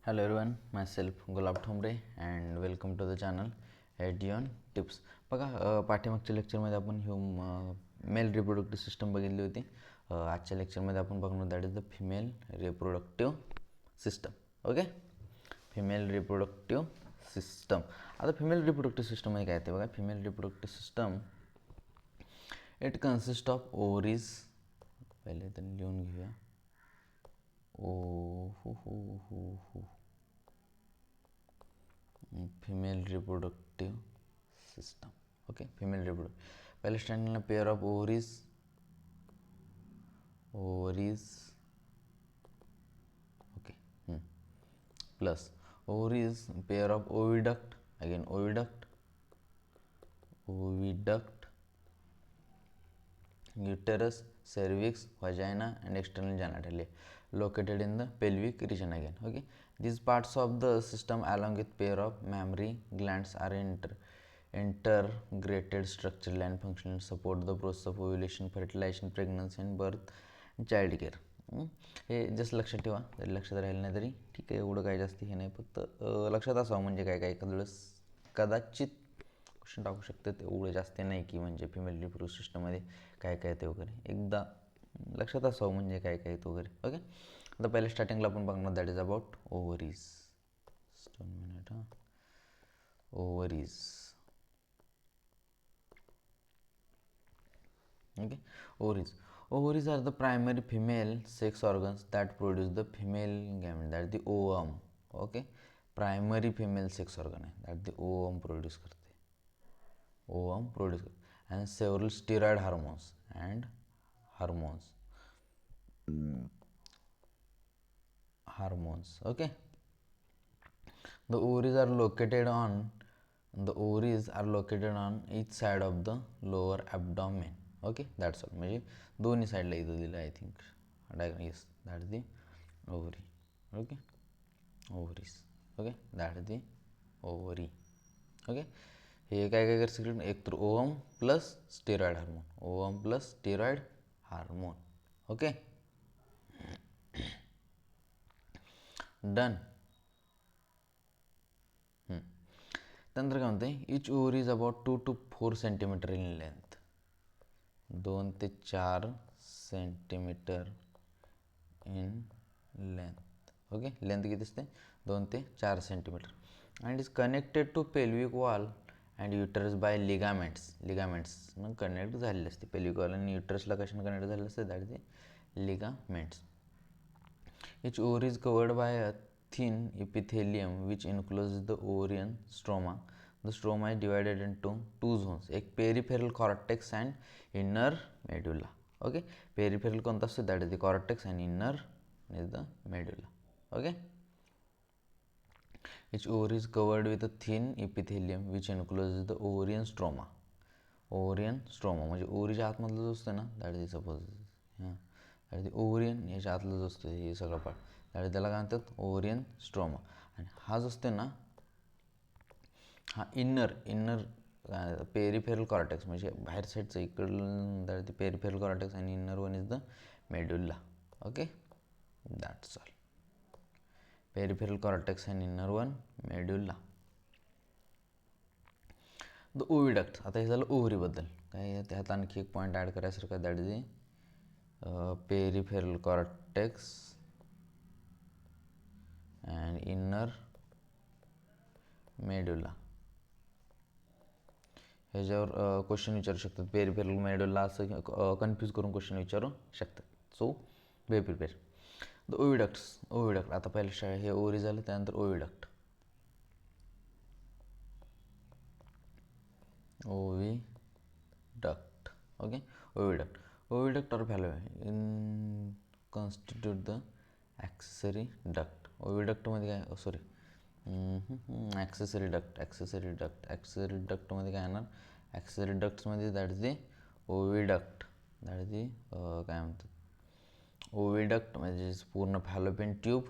Hello everyone, myself Gulab Thomre and welcome to the channel Edion Tips. बघा पाठीमागच्या लेक्चरमध्ये आपण मेल रिप्रोडक्टिव्ह सिस्टम बघितली होती. आजच्या लेक्चरमध्ये आपण बघणार that is the female reproductive system. Okay, female reproductive system. आता फिमेल रिप्रोडक्टिव्ह सिस्टममध्ये काय येते बघा. Female reproductive system it consist of ovaries. पहिले तर लिहून घेऊया. Female reproductive system. Okay, female reproductive पहले standing pair of ovaries okay plus ovaries pair of oviduct, again oviduct uterus, cervix, vagina and external genitalia located in the pelvic region again. Okay, these parts of the system along with pair of mammary glands are integrated structurally and functionally support the process of ovulation, fertilization, pregnancy and birth and child care. हे just लक्षात ठेवा. जरी लक्षात राहिलं नाही तरी ठीक आहे, एवढं काय जास्त हे नाही, फक्त लक्षात असावं. म्हणजे काय काय एखाद्या वेळेस कदाचित क्वेश्चन टाकू शकतात, एवढं जास्त नाही की म्हणजे फिमेल रिप्रोडक्टिव्ह सिस्टममध्ये काय काय येते वगैरे. एकदा लक्षात असावं म्हणजे काय काय येतं वगैरे. ओके, आता पहिले स्टार्टिंगला आपण बघणार that is about ovaries. Ovaries. Okay, ovaries are the primary female sex organs that produce the female gamete, that is the ovum. Okay, primary female sex organ आहे, दॅट द ओवम प्रोड्यूस करते. and several steroid hormones. Okay, the ovaries are located on each side of the lower abdomen. Okay, that's all. म्हणजे दोन्ही साईडला इथं दिलं I think diagram. Yes, that is the ovary. Okay, ovaries. Okay, that is the ovary. Okay, हे काय काय कर एक तर ovum plus steroid hormone. Okay, done. त्यानंतर काय म्हणते, each ovary is about 2 to 4 centimetre in length. 2 ते 4 centimetre in length. Okay, length किती असते, 2 ते 4 centimetre. And is connected to pelvic wall and uterus by ligaments connect झालेले असते. Pelvic wall आणि युटरसला कशाने कनेक्ट झालेलं असते, that is ligaments. Each ovary is covered by a thin epithelium which encloses the ovarian stroma. The stroma is divided into two zones, एक peripheral cortex and inner medulla. Okay, peripheral कोणता असतो, that is the cortex and inner is the medulla. Okay, each ovary is covered with a thin epithelium which encloses the ovarian stroma. म्हणजे ओव्हरीच्या आतमधलं जो असतं ना, that is suppose that is ovarian. याच्या आतलं जो असतं हे सगळं पार्ट, दॅट इज त्याला काय म्हणतात, ओव्हरियन स्ट्रोमा. आणि हा जो असतो ना, हा इन्नर पेरिफेरल कॉर्टेक्स, म्हणजे बाहेर साईडचं इकडलं, दॅट इज पेरिफेरल कॉर्टेक्स आणि inner one is the medulla. Okay, that's all. Peripheral cortex आणि inner one medulla. The oviduct. आता हे झालं ओव्हरीबद्दल. काय त्यात आणखी एक पॉईंट ॲड करायसारखं, that is peripheral cortex and inner medulla. ह्याच्यावर क्वेश्चन विचारू शकतात. पेरिफेरल मेड्युला असं कन्फ्यूज करून क्वेश्चन विचारू शकतात. So be prepare. The oviduct. आता पहिलं हे ओव्हरी झालं, त्यानंतर ओविडक्ट. ओके, ओविडक्ट और fallopian constitute the accessory duct. ओविडक्टमध्ये काय, सॉरी, ॲक्सेसरी डक्टमध्ये काय येणार, ॲक्सेसरी डक्ट्समध्ये that is the oviduct. That is the काय म्हणतात, ओविडक्ट म्हणजे पूर्ण fallopian tube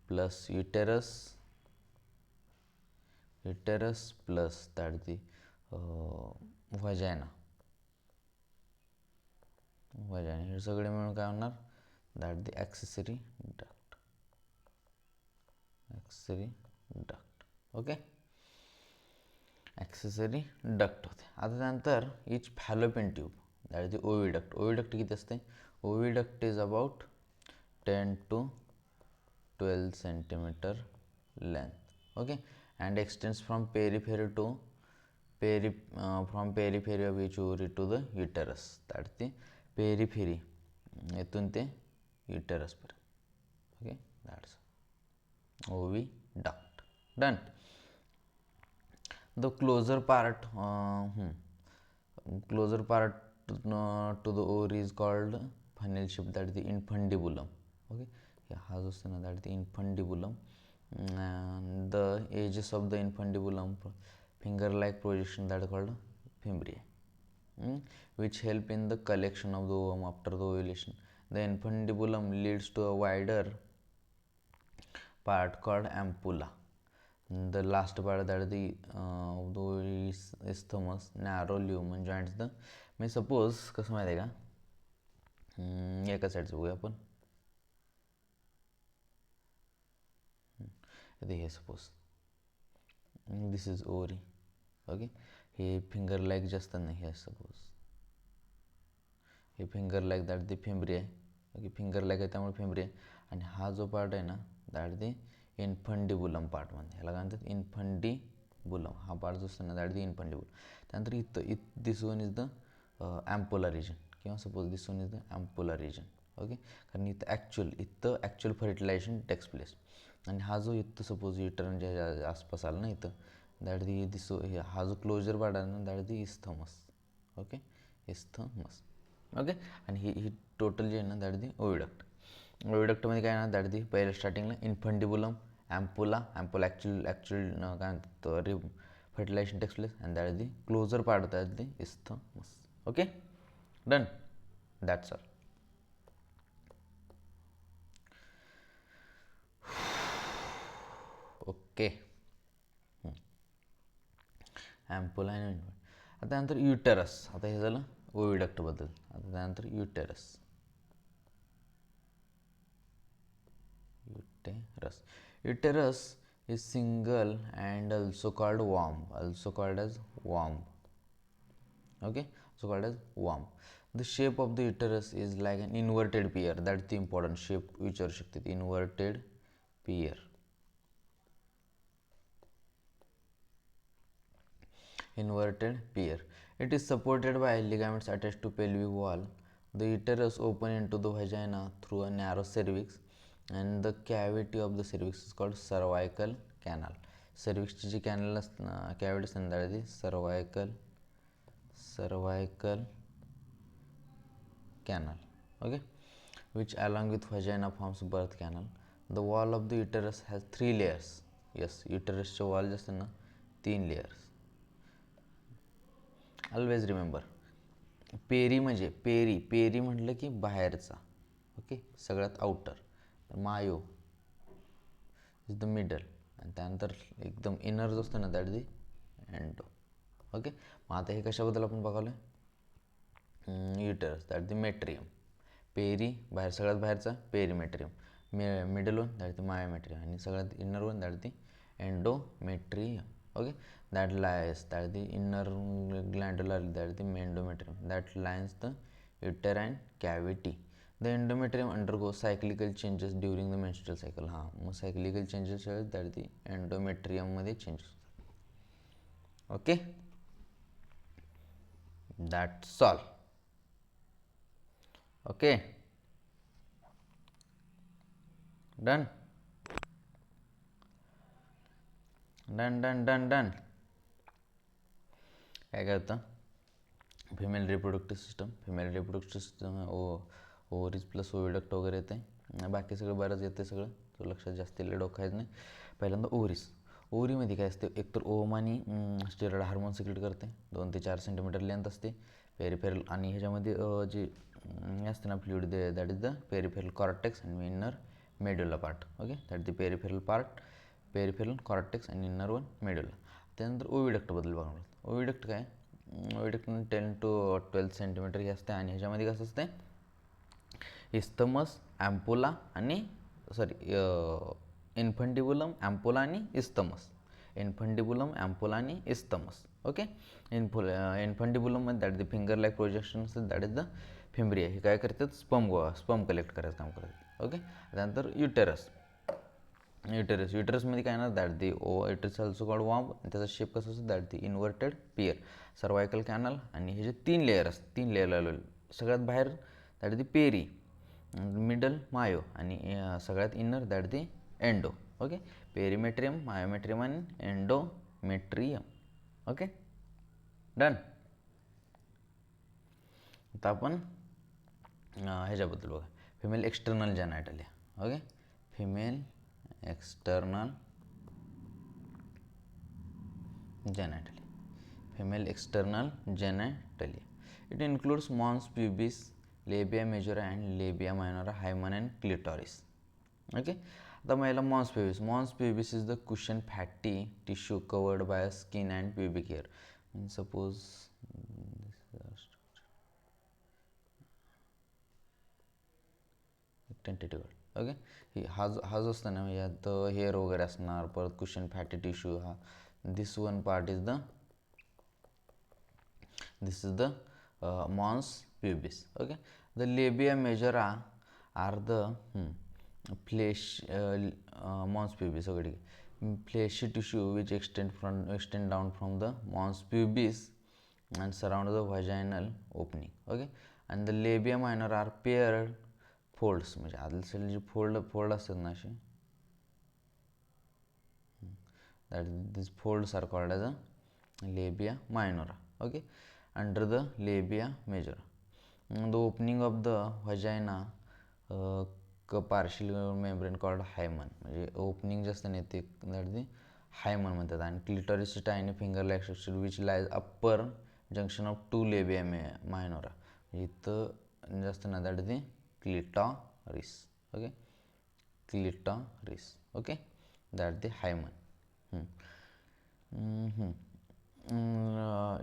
plus uterus plus that is the vagina. हे सगळे मिळून काय होणार, that the accessory duct. Accessory duct. Okay, accessory duct होते. आता त्यानंतर each fallopian tube that is the oviduct. Oviduct किती असते? Oviduct is about 10 to 12 centimeter length. Okay, and extends from periphery to from periphery of each ovary to the uterus. That's the periphery. इथून ते uterus पर्यंत. Okay, that's oviduct. Done. The closer part to the ovary is called funnel shape, that is the infundibulum. Okay, हा जो असतो ना that is the infundibulum. And the edges of the infundibulum finger like projection that is called fimbriae, which help in the collection of the ovum after the ovulation. The infundibulum leads to a wider part called ampulla. The last part that is the isthmus, narrow lumen joins the. Me suppose कसं माहिती आहे का, एका साईडचं बघूया आपण. हे suppose this is ovary. Okay, हे finger like जे असतात ना, हे सपोज हे फिंगर लाईक दॅट दी फिंबरी आहे. ओके, फिंगर लाईक आहे त्यामुळे फिंबरी आहे. आणि हा जो पार्ट आहे ना दॅट दी इन्फंडिबुलम पार्ट म्हणते, ह्याला काय म्हणतात इन्फंडिबुलम. हा पार्ट जो असतो ना दॅट दी इन्फंडिबुलम. त्यानंतर इथं this one is the ampulla region, किंवा suppose this one is the ampulla region. Okay, कारण इथं ॲक्च्युअल फर्टिलायझेशन टेक्स प्लेस. आणि हा जो इथं सपोज युटरन जे आसपास आला ना इथं दॅट दी हा जो क्लोजर पार्ट आहे ना that the isthmus. Okay, isthmus. Okay, आणि ही टोटल जे आहे ना दॅट दी ओविडक्ट. ओविडक्टमध्ये काय ना दॅट दी पहिल्या स्टार्टिंगला इन्फंडिबुलम, ॲम्पोला ॲक्च्युअल काय म्हणतात fertilisation takes place, and that the closer part that the isthmus. Okay, done. That's all. Okay, ampulla आणि आता त्यानंतर युटेरस. आता हे झालं ओविडक्टबद्दल. आता त्यानंतर uterus. Uterus is single and also called worm. Okay, so called as worm. The shape of the uterus is like an inverted pear. That's the important shape विचारू शकते. Inverted pear. It is supported by ligaments attached to pelvic wall. The uterus open into the vagina through a narrow cervix, and the cavity of the cervix is called cervical canal. Cervix ची canal cavity असते that is cervical canal. Okay, which along with vagina forms birth canal. The wall of the uterus has 3 layers. Yes, uterus चे wall जे असते ना 3 layers. Always remember, peri म्हणजे peri म्हटलं की बाहेरचा. ओके, सगळ्यात outer. Myo is the middle, आणि त्यानंतर एकदम इनर जो असतो ना दॅट दी एंडो. ओके, मग आता हे कशाबद्दल आपण बघावलं uterus that the metrium. Peri बाहेर, सगळ्यात बाहेरचा perimetrium. Middle one that the myometrium, आणि सगळ्यात inner one that the endometrium. Okay, that lies that the inner glandular that the endometrium that lines the uterine cavity. The endometrium undergoes cyclical changes during the menstrual cycle. मग cyclical changes that the endometrium मध्ये changes. Okay, that's all. Okay, done. Done. काय होतं female reproductive system ovaries plus oviduct वगैरे येते. बाकी सगळं बरंच येते, सगळं तो लक्षात जास्त डोकं आहेत नाही. पहिल्यांदा ओव्हरीमध्ये काय असते, एकतर ओव्हम आणि स्टेरॉइड हार्मोन सिक्रेट करते. 2 ते 4 सेंटीमीटर लेंथ असते पेरिफेरल. आणि ह्याच्यामध्ये जे असते ना fluid that is the peripheral cortex आणि inner medulla part. Okay, that the peripheral cortex आणि इनर वन मेड्युला. त्यानंतर ओविडक्टबद्दल बघणार. ओविडक्ट काय, ओविडक्ट 10 to 12 सेंटीमीटर हे असते. आणि ह्याच्यामध्ये कसं असते इस्थमस, ॲम्पोला आणि इन्फंडिबुलम, अँपोला आणि इस्थमस. इन्फंडिबुलम, अँपोला आणि इस्थमस. ओके. इन्फंडिबुलममध्ये that the finger like projection that is the fimbria. हे काय करतात, स्पम कलेक्ट करायचं काम करतात. ओके. त्यानंतर युटेरस. युटेरसमध्ये काय ना that the uterus also called womb. त्याचा शेप कसा असतो, that the inverted pear. Cervical canal आणि हे जे 3 लेअर असतात, 3 लेअर लावलेले. सगळ्यात बाहेर that the peri, middle myo आणि सगळ्यात inner that the endo. Okay. Perimetrium, myometrium आणि एंडोमेट्रियम. ओके. डन. आता आपण ह्याच्याबद्दल बघा, female external genitalia. Okay. Female external genitalia. Female external genitalia. It includes mons pubis, labia majora and labia minora, hymen and clitoris. Okay. The male mons pubis. Mons pubis is the cushion fatty tissue covered by a skin and pubic hair. And suppose tentative. Okay. हा जो असतो ना, यात hair वगैरे असणार, परत cushion fatty tissue. हा this one part is this is the mons pubis. Okay. The labia majora are the flesh mons pubis. Okay. Fleshy tissue which extend down from the mons pubis and surround the vaginal opening. Okay. And the labia minor are paired folds. म्हणजे आतली जी fold असतात ना असे, that these folds are called as a labia minora. Okay. Under the labia majora, the opening of the vagina partial membrane called hymen. म्हणजे opening जे असतं ना ते दॅट दी हायमन म्हणतात. आणि clitoris tiny finger like structure which lies upper junction of 2 labia minora. इथं जे असतं ना that the clitoris. Okay. Clitoris. Okay. That the hymen.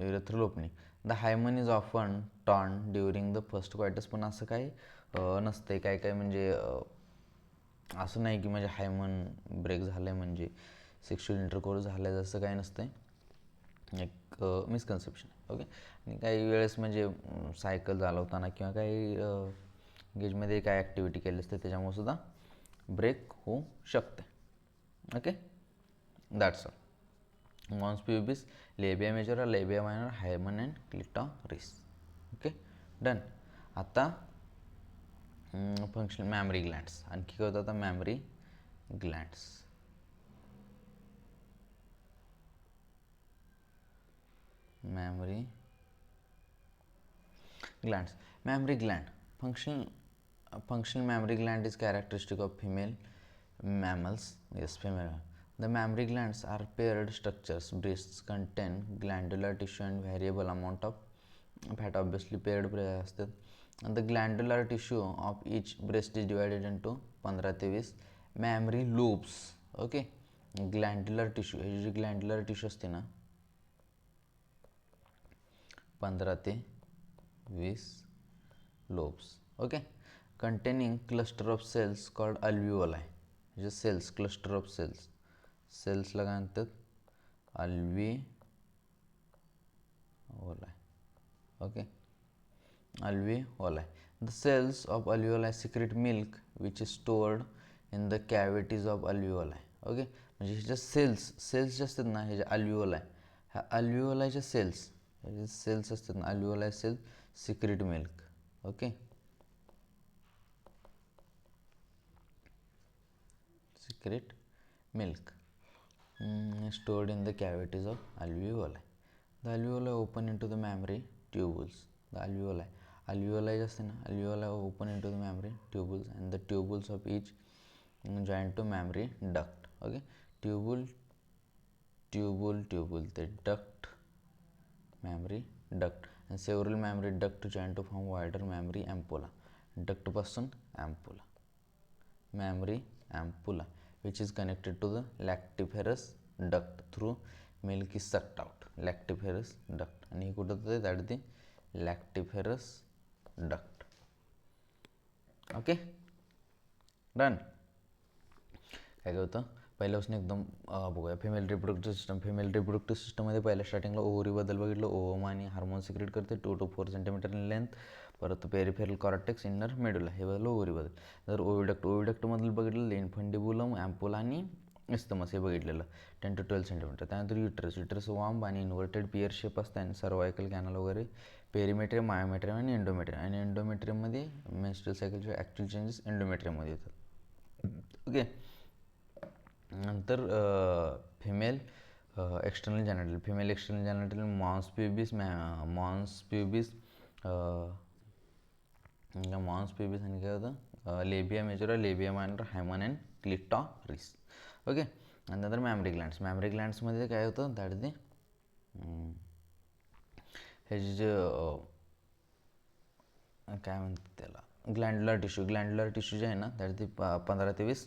Urethral opening. The hymen is often torn during the first coitus. पण असं काही नसतंय. काय म्हणजे असं नाही की म्हणजे हायमन ब्रेक झालं आहे म्हणजे सेक्शुअल इंटरकोर्स झालं आहे, जसं काही नसतंय. एक मिसकन्सेप्शन. ओके. आणि काही वेळेस म्हणजे सायकल चालवताना किंवा काही गेजमध्ये काय ॲक्टिव्हिटी केली असते त्याच्यामुळे सुद्धा ब्रेक होऊ शकते. Okay. That's all. Mons pubis, labia majora, labia minor, hymen and clitoris. Okay. Done. आता फंक्शनल मॅमरी ग्लँड्स. आणखी काय होतं आता, mammary glands. Mammary glands. Mammary gland. Functional mammary gland is characteristic of female mammals. Yes, female. The mammary glands are paired structures. Breasts contain glandular tissue and variable amount of fat. Obviously paired असतात. And the glandular tissue of each breast is divided into 15 ते 20 mammary lobes. Okay. Glandular tissue, हे जी glandular tissue असते ना 15 ते 20 lobes. Okay. Containing cluster of cells called alveoli. Just cells, cluster of cells ला काय म्हणतात, alveoli. Okay. Alveoli. The cells of alveoli secrete milk which is stored in the cavities of alveoli. Okay. म्हणजे ह्याच्या cells जे असतात ना ह्याच्या अल्व्हिओलाई, ह्या अल्व्हिओलाच्या सेल्स असतात ना, alveoli cell secrete milk. Okay. Secrete milk stored in the cavities of alveoli. The alveoli open into the mammary tubules. The alveoli just alveoli open into the mammary tubules, and the tubules of each join to mammary duct. Okay. Tubule, the duct, mammary duct, and several mammary duct join to form wider mammary ampulla. Duct पासून ampulla, mammary ampulla, which is connected to the lactiferous duct through milk is sucked out. Lactiferous duct. आणि कुठं होतं, that is the lactiferous duct. Okay. Done. काय होतं पहिल्यापासून एकदम बघूया. Female reproductive सिस्टममध्ये पहिल्या स्टार्टिंगला ओव्हरीबद्दल बघितलं. ओवम आणि हार्मोन सिक्रेट करते 2 to 4 सेंटीमीटर इन लेंथ. परत पेरिफेरल कॉर्टेक्स, इनर मेडुला, हे बघितलं ओव्हरीबद्दल. जर ओव्हिडक्टमधलं बघितलं इन्फंडिबुलम, ॲम्पोला आणि इस्थमस हे बघितलेलं 10 to 12 सेंटीमीटर. त्यानंतर युटरस वार्म आणि इन्व्हर्टेड पियर शेप असतं आणि सर्वायकल कॅनल वगैरे, पेरिमेट्रियम, मायोमेट्रियम आणि एंडोमेट्रियममध्ये मेन्स्ट्रुअल सायकलचे ॲक्च्युअल चेंजेस एंडोमेट्रियममध्ये येतात. ओके. नंतर female external genital mons pubis आणि काय होतं labia majora, labia minor, hymen and clitoris. Okay. आणि नंतर मॅमरी ग्लँड्समध्ये काय होतं दॅट ते ह्याचे जे काय म्हणतात त्याला ग्लँड्युलर टिश्यू जे आहे ना दॅट ते 15 ते 20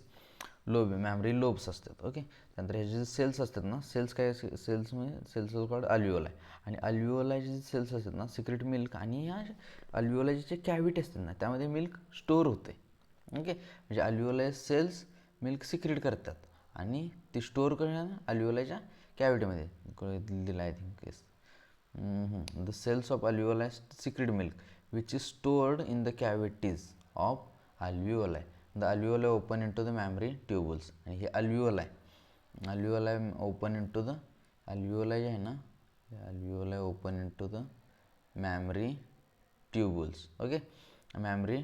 मॅमरी लोब्स असतात. ओके. त्यानंतर ह्याचे जे सेल्स असतात ना सेल्स कॉल्ड अल्व्हिओलाय. आणि अल्व्हिओलायचे जे सेल्स असतात ना सिक्रेट मिल्क, आणि ह्या अल्व्हिओलायचे जे कॅव्हिटी असतात ना त्यामध्ये मिल्क स्टोअर होते. ओके. म्हणजे अल्व्हिओलाय सेल्स मिल्क सिक्रेट करतात आणि ती स्टोअर करण्यात अल्व्हिओलायच्या कॅव्हिटीमध्ये दिलं I think case. The cells of alveoli secrete milk which is stored in the cavities of alveoli. The alveoli open into the mammary tubules. आणि हे alveoli open into the alveoli जे आहे ना alveoli open into the mammary tubules. Okay. mammary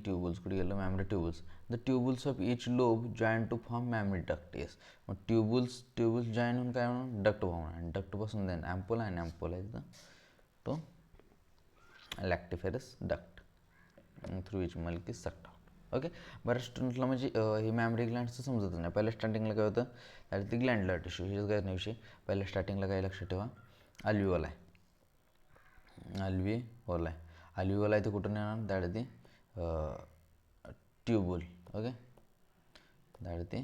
tubules कुठे गेलं mammary tubules. The tubules of each lobe join to form mammary duct. Yes. मग ट्युबुल्स join होऊन काय म्हणून डक्ट फॉर्म होणार. आणि डक्टपासून देन ॲम्पोला, आणि ॲम्पोला इज द तो lactiferous duct through which milk is sucked out. Okay. बऱ्याच स्टुडंटला म्हणजे हे मॅमरी ग्लँड्सचं समजतच नाही. पहिल्या स्टार्टिंगला काय होतं त्यात ती ग्लँडुलर टिश्यू, हेच काय नाही विषय. पहिल्या स्टार्टिंगला काय लक्षात ठेवा अल्व्हिओलाय ते कुठून येणार दॅट ती ट्यूबुल. ओके. दॅट ती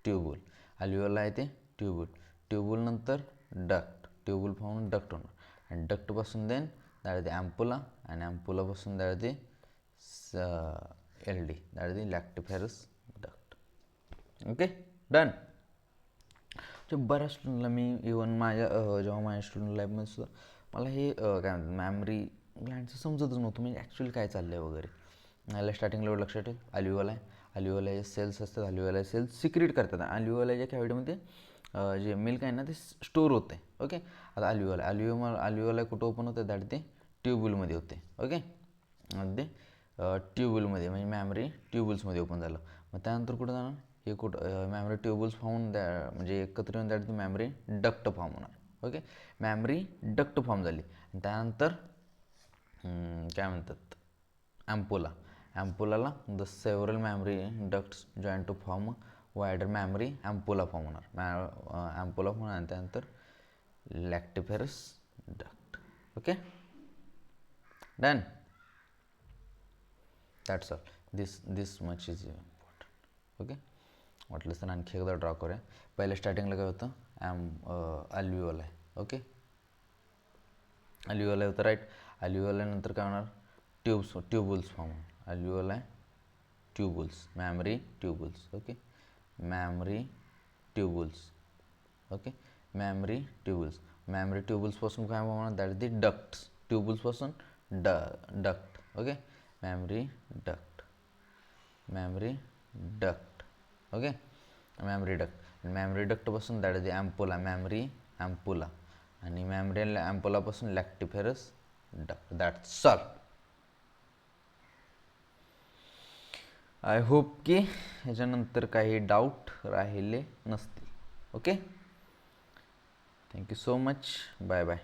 ट्यूबुल. अल्व्हिओला आहे ते ट्यूबुल नंतर डक्ट, ट्यूबुल पाहून डक्ट होणार. आणि डक्टपासून देन दॅट ती ॲम्पोला, आणि ॲम्पोलापासून दॅट ती LD दॅट ती लॅक्टिफेरस डक्ट. ओके. डन. बऱ्याच स्टुडंटला मी इवन जेव्हा माझ्या स्टुडंट लाईफमध्ये सुद्धा मला हे काय म्हणतात मॅमरी ग्लँडचं समजतच नव्हतं म्हणजे ॲक्च्युअली काय चाललं आहे वगैरे. याला स्टार्टिंगला एवढं लक्षात ठेव अल्व्हिओलाय सेल्स असतात. अल्व्हिओलाय सेल्स सिक्रेट करतात. अल्व्हिओलायच्या कॅव्हिटीमध्ये जे मिल्क आहे ना ते स्टोअर होते. ओके. आता अल्व्हिओलाय कुठं ओपन होतं दॅट ते ट्यूबुलमध्ये होते. ओके. ते ट्यूबुलमध्ये म्हणजे मॅमरी ट्यूबुल्समध्ये ओपन झालं. मग त्यानंतर कुठं जाणार हे कुठं मॅमरी ट्यूबुल्स फॉर्म म्हणजे एकत्र येऊन दॅट ती मॅमरी डक्ट फॉर्म होणार. ओके. मॅमरी डक्ट फॉर्म झाली. आणि त्यानंतर काय म्हणतात ॲम्पोलाला the several mammary ducts join to form wider mammary ampulla form होणार. ॲम्पोला फॉर्म आणि त्यानंतर lactiferous duct. Okay. Done. That's all. This much is important. Okay. वाटलं तर आणखी एकदा ड्रॉ करूया. पहिल्या स्टार्टिंगला काय होतं अल्व्हिओलाय. ओके. अल्व्हिओलाय होतं राईट. अल्व्हिओलाय नंतर काय होणार ट्यूबुल्स फॉर्म होणार. Alveoli tubules mammary tubules. Okay. Mammary tubules. Okay. Mammary ट्यूबुल्सपासून काय होणार दॅट दी डक्ट्स. ट्यूबुल्सपासून duct. Okay. Mammary duct. Okay. Mammary डक्टपासून that the ampulla, mammary ampulla, आणि मॅमरी ॲम्पोलापासून lactiferous duct. That's all. I hope की ह्याच्यानंतर काही डाऊट राहिले नसतील. Okay. Thank you so much. Bye bye.